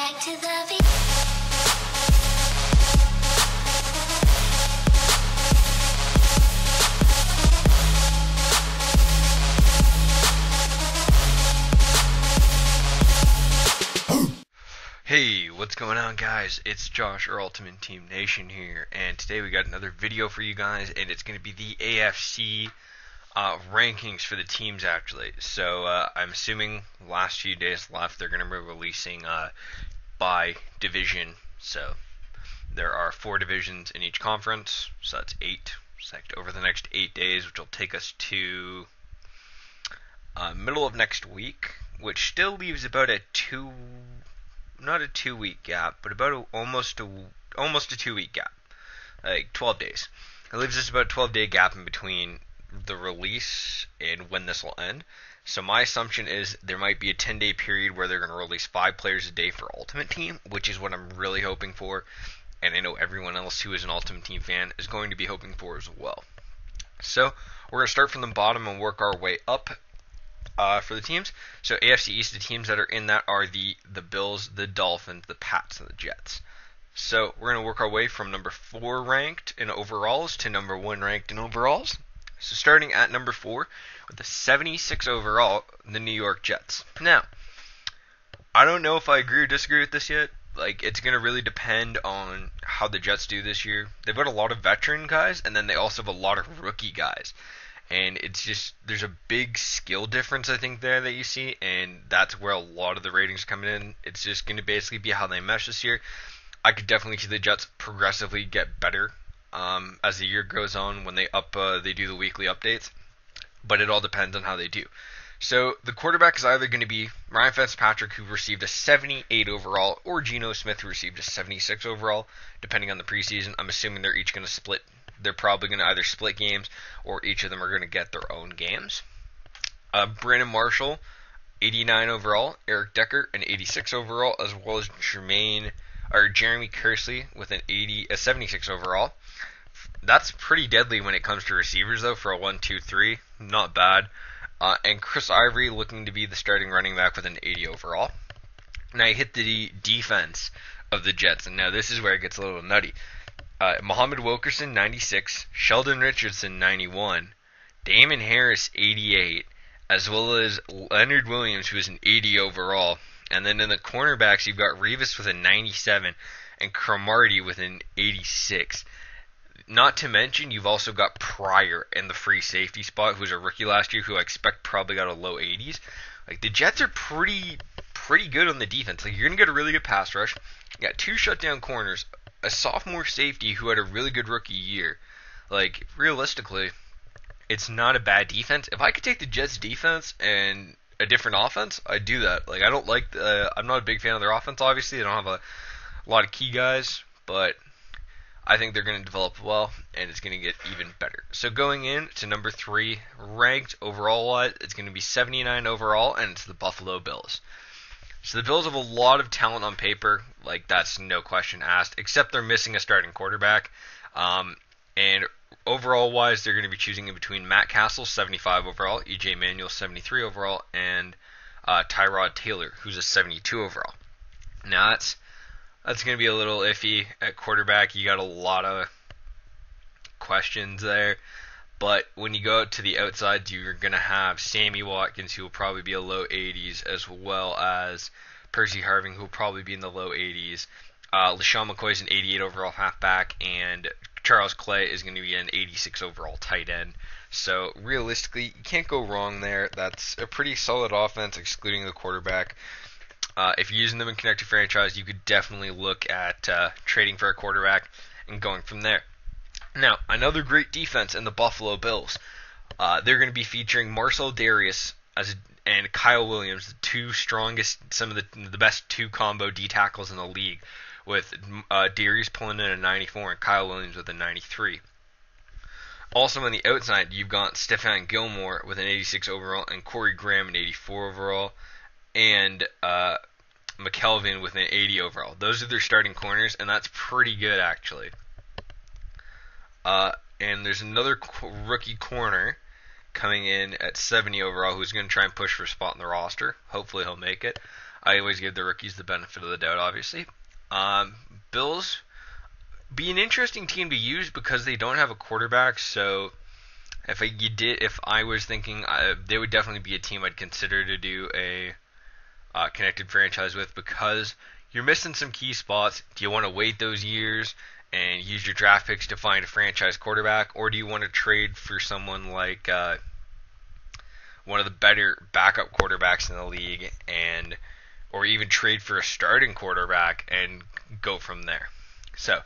back to the beat. Hey, what's going on, guys? It's Josh, or Ultimate Team Nation here, and today we got another video for you guys, and it's going to be the AFC rankings for the teams, actually. So, I'm assuming last few days left, they're going to be releasing by division. So, there are 4 divisions in each conference, so that's 8. Select over the next 8 days, which will take us to middle of next week, which still leaves about a not a 2-week gap, but about almost a 2-week gap, like 12 days. It leaves us about a 12-day gap in between the release and when this will end. So my assumption is there might be a 10-day period where they're going to release 5 players a day for Ultimate Team, which is what I'm really hoping for, and I know everyone else who is an Ultimate Team fan is going to be hoping for as well. So we're going to start from the bottom and work our way up. For the teams, so AFC East, the teams that are in that are the Bills, the Dolphins, the Pats, and the Jets. So we're going to work our way from number 4 ranked in overalls to number 1 ranked in overalls. So starting at number 4 with the 76 overall, the New York Jets. Now, I don't know if I agree or disagree with this yet. Like, it's going to really depend on how the Jets do this year. They've got a lot of veteran guys, and then they also have a lot of rookie guys. And it's just, there's a big skill difference, I think, there that you see, and that's where a lot of the ratings are coming in. It's just going to basically be how they mesh this year. I could definitely see the Jets progressively get better as the year goes on when they do the weekly updates, but it all depends on how they do. So the quarterback is either going to be Ryan Fitzpatrick, who received a 78 overall, or Geno Smith, who received a 76 overall, depending on the preseason. I'm assuming they're each going to split. They're probably going to either split games, or each of them are going to get their own games. Brandon Marshall, 89 overall. Eric Decker, an 86 overall, as well as Jeremy Kersley with a 76 overall. That's pretty deadly when it comes to receivers, though, for a 1-2-3. Not bad. And Chris Ivory looking to be the starting running back with an 80 overall. Now you hit the defense of the Jets, and now this is where it gets a little nutty. Muhammad Wilkerson, 96, Sheldon Richardson, 91, Damon Harris, 88, as well as Leonard Williams, who is an 80 overall. And then in the cornerbacks, you've got Revis with a 97 and Cromartie with an 86. Not to mention, you've also got Pryor in the free safety spot, who was a rookie last year, who I expect probably got a low 80s. Like, the Jets are pretty good on the defense. Like, you're going to get a really good pass rush. You got 2 shutdown corners, a sophomore safety who had a really good rookie year. Like, realistically, it's not a bad defense. If I could take the Jets defense and a different offense, I'd do that. Like, I'm not a big fan of their offense, obviously. They don't have a lot of key guys, but I think they're going to develop well, and it's going to get even better. So going in to number 3 ranked overall-wise, it's going to be 79 overall, and it's the Buffalo Bills. So the Bills have a lot of talent on paper, like that's no question asked, except they're missing a starting quarterback. And overall-wise, they're going to be choosing in between Matt Castle, 75 overall, E.J. Manuel, 73 overall, and Tyrod Taylor, who's a 72 overall. Now that's going to be a little iffy at quarterback. You got a lot of questions there. But when you go out to the outside, you're going to have Sammy Watkins, who will probably be a low 80s, as well as Percy Harvin, who will probably be in the low 80s. LaShawn McCoy is an 88 overall halfback, and Charles Clay is going to be an 86 overall tight end. So realistically, you can't go wrong there. That's a pretty solid offense, excluding the quarterback. If you're using them in Connected Franchise, you could definitely look at trading for a quarterback and going from there. Now, another great defense in the Buffalo Bills. They're going to be featuring Marcel Darius and Kyle Williams, the 2 strongest, some of the best 2 combo D tackles in the league, with Darius pulling in a 94 and Kyle Williams with a 93. Also on the outside, you've got Stephon Gilmore with an 86 overall and Corey Graham an 84 overall, and McKelvin with an 80 overall. Those are their starting corners, and that's pretty good, actually. And there's another rookie corner coming in at 70 overall who's going to try and push for a spot in the roster. Hopefully he'll make it. I always give the rookies the benefit of the doubt, obviously. Bills be an interesting team to use because they don't have a quarterback. So if I was thinking, they would definitely be a team I'd consider to do a connected franchise with because you're missing some key spots. Do you want to wait those years and use your draft picks to find a franchise quarterback, or do you want to trade for someone like one of the better backup quarterbacks in the league, or even trade for a starting quarterback and go from there? So,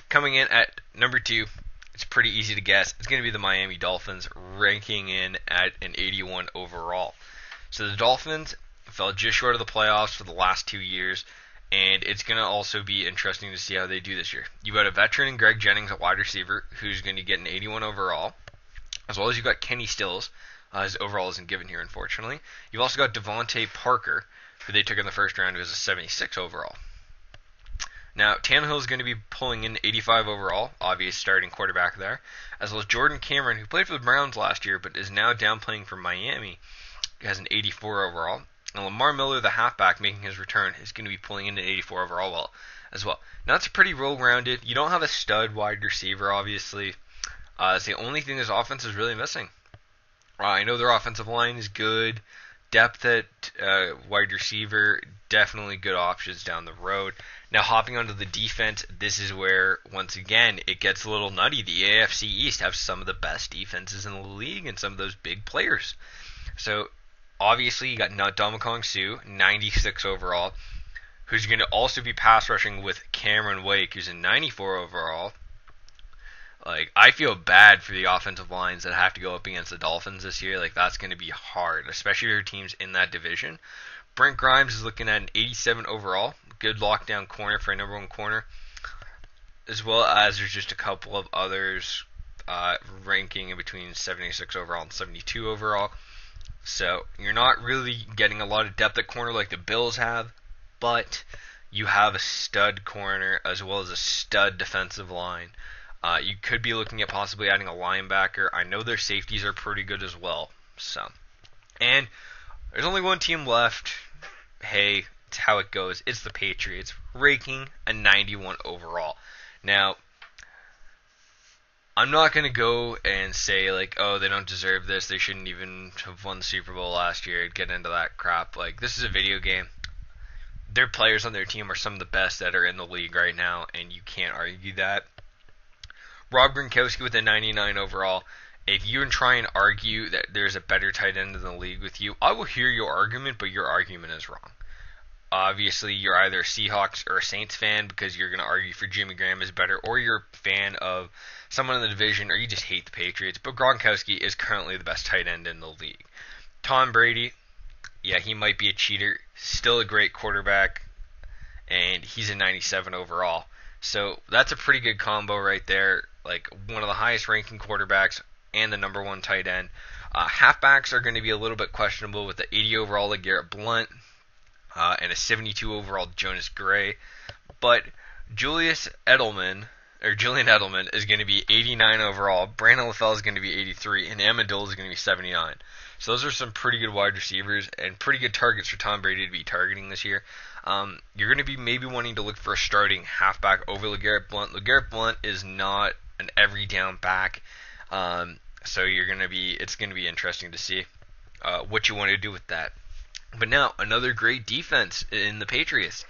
coming in at number 2, it's pretty easy to guess. It's going to be the Miami Dolphins, ranking in at an 81 overall. So the Dolphins fell just short of the playoffs for the last 2 years, and it's going to also be interesting to see how they do this year. You've got a veteran in Greg Jennings at wide receiver, who's going to get an 81 overall, as well as you've got Kenny Stills. His overall isn't given here, unfortunately. You've also got Devontae Parker, who they took in the first round, who has a 76 overall. Now, Tannehill is going to be pulling in 85 overall, obvious starting quarterback there, as well as Jordan Cameron, who played for the Browns last year but is now down playing for Miami, has an 84 overall. And Lamar Miller, the halfback, making his return, is going to be pulling in an 84 overall as well. Now, it's pretty well-rounded. You don't have a stud wide receiver, obviously. It's the only thing this offense is really missing. I know their offensive line is good. Depth at wide receiver, definitely good options down the road. Now, hopping onto the defense, this is where, once again, it gets a little nutty. The AFC East have some of the best defenses in the league and some of those big players. So, obviously, you got Ndamukong Suh, 96 overall, who's going to also be pass rushing with Cameron Wake, who's a 94 overall. Like, I feel bad for the offensive lines that have to go up against the Dolphins this year. Like, that's going to be hard, especially for teams in that division. Brent Grimes is looking at an 87 overall. Good lockdown corner for a number 1 corner. As well as there's just a couple of others ranking in between 76 overall and 72 overall. So, you're not really getting a lot of depth at corner like the Bills have, but you have a stud corner as well as a stud defensive line. You could be looking at possibly adding a linebacker. I know their safeties are pretty good as well. So, and there's only one team left. Hey, it's how it goes. It's the Patriots, ranking a 91 overall. Now, I'm not going to go and say, like, oh, they don't deserve this. They shouldn't even have won the Super Bowl last year. Get into that crap. Like, this is a video game. Their players on their team are some of the best that are in the league right now, and you can't argue that. Rob Gronkowski with a 99 overall. If you try and argue that there's a better tight end in the league with you, I will hear your argument, but your argument is wrong. Obviously, you're either a Seahawks or a Saints fan because you're going to argue for Jimmy Graham is better, or you're a fan of someone in the division, or you just hate the Patriots. But Gronkowski is currently the best tight end in the league. Tom Brady, yeah, he might be a cheater. Still a great quarterback, and he's a 97 overall. So that's a pretty good combo right there. Like, one of the highest ranking quarterbacks and the number 1 tight end. Halfbacks are going to be a little bit questionable with the 80 overall LeGarrette Blount and a 72 overall Jonas Gray. But Julian Edelman is going to be 89 overall. Brandon LaFell is going to be 83, and Amendola is going to be 79. So those are some pretty good wide receivers and pretty good targets for Tom Brady to be targeting this year. You're going to be maybe wanting to look for a starting halfback over LeGarrette Blount. LeGarrette Blount is not an every down back, so it's going to be interesting to see what you want to do with that. But now, another great defense in the Patriots.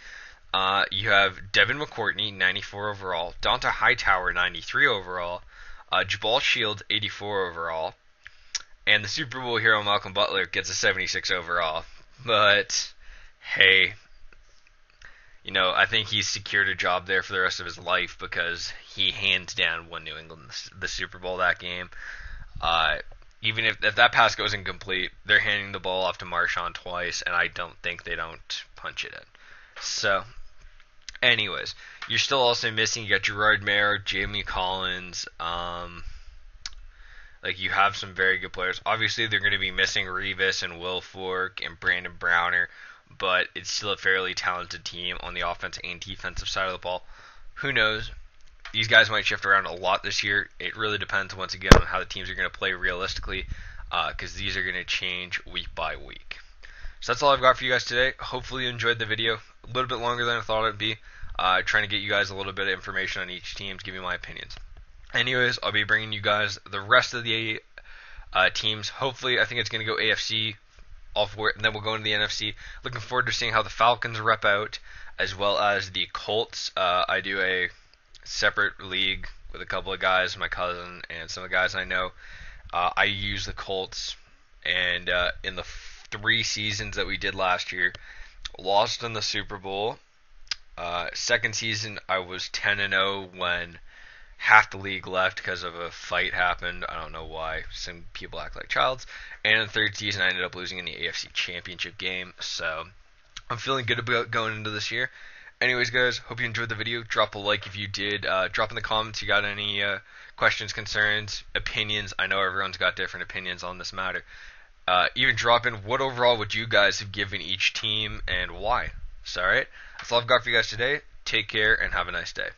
You have Devin McCourtney, 94 overall, Donta Hightower, 93 overall, Jabal Shields, 84 overall, and the Super Bowl hero Malcolm Butler gets a 76 overall. But, hey, I think he's secured a job there for the rest of his life because he hands down won New England the Super Bowl that game. Even if that pass goes incomplete, they're handing the ball off to Marshawn twice, and I don't think they don't punch it in. So, anyways, you're still also missing, you got Gerard Mayer, Jamie Collins, you have some very good players. Obviously, they're going to be missing Revis and Will Fork and Brandon Browner, but it's still a fairly talented team on the offensive and defensive side of the ball. Who knows? These guys might shift around a lot this year. It really depends, once again, on how the teams are going to play realistically, because these are going to change week by week. So that's all I've got for you guys today. Hopefully you enjoyed the video. A little bit longer than I thought it'd be. Trying to get you guys a little bit of information on each team to give you my opinions. Anyways, I'll be bringing you guys the rest of the teams. Hopefully, I think it's going to go AFC, and then we'll go into the NFC. Looking forward to seeing how the Falcons rep out, as well as the Colts. I do a separate league with a couple of guys, my cousin, and some of the guys I know. I use the Colts, and in the 3 seasons that we did last year, lost in the Super Bowl. Second season, I was 10-0 when half the league left because of a fight happened. I don't know why. Some people act like childs. And in the third season, I ended up losing in the AFC Championship game. So I'm feeling good about going into this year. Anyways, guys, hope you enjoyed the video. Drop a like if you did. Drop in the comments if you got any questions, concerns, opinions. I know everyone's got different opinions on this matter. Even drop in what overall would you guys have given each team and why. So, alright, that's all I've got for you guys today. Take care and have a nice day.